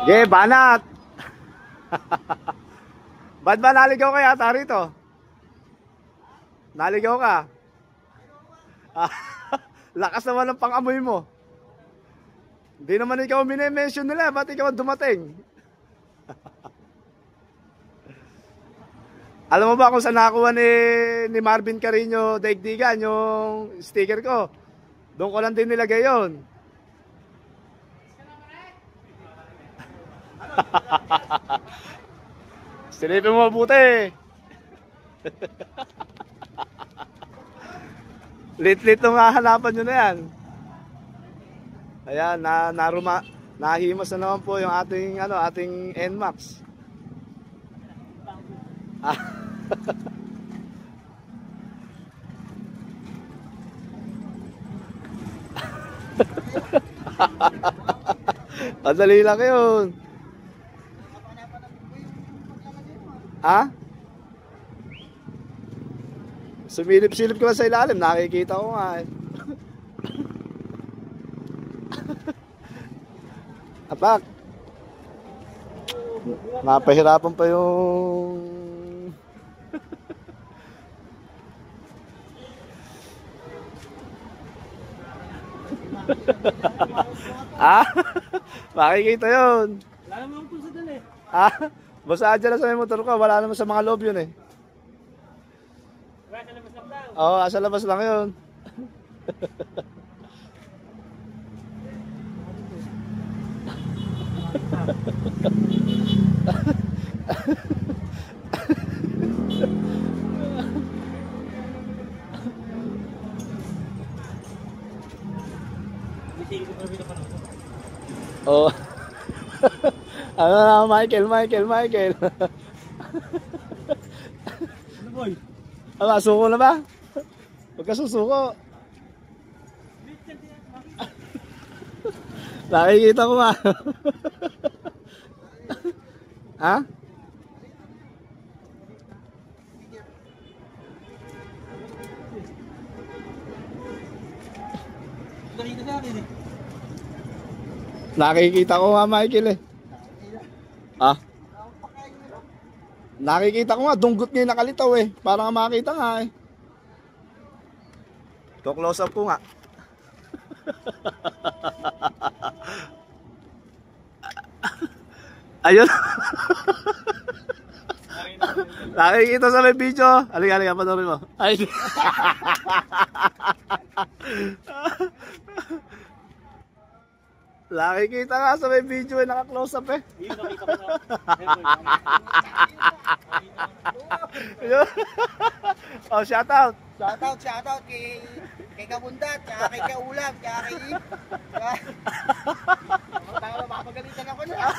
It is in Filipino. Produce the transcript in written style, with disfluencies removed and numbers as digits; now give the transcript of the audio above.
Ge, banat! Ba't ba naligaw ka yata rito? Naligaw ka? Lakas naman ng pang-amoy mo. Hindi naman ikaw minimension nila, ba't ikaw dumating? Alam mo ba kung saan nakakuha ni Marvin Carino Daigdigan yung sticker ko? Doon ko lang din nilagay yun. Silipin mo mabuti. Lit-lit nung hahanapan nyo na yan. Ayan, nahimas na naman po yung ating NMAX. Madali lang yun. Ha? Sumilip-silip ko lang sa ilalim, nakikita ko nga eh. Apak, napahirapan pa yung makikita yun. Wala naman kung sa dali. Basta dyan na sa may motor ko, wala naman sa mga loob yun eh. Sa labas lang daw. Oo, sa labas lang yun. Oh. Ano na, Michael. Ano boy? Suko na ba? Huwag ka susuko. Nakikita ko nga. Ha? Nakita sa akin eh. Nakikita ko nga, Michael eh. Nakikita ko nga, dunggot nga yung nakalitaw eh. Para nga makita nga eh. Ito, close up ko nga. Ayun. Nakikita sa may video. Halika, panoorin mo. Ay. Nakikita nga sa may video eh, naka-close up eh. Yun, nakita ko na. Oh, shout out kay Kabundat, tsaka kay Kaulam, tsaka kay Para mapagalitan ako na.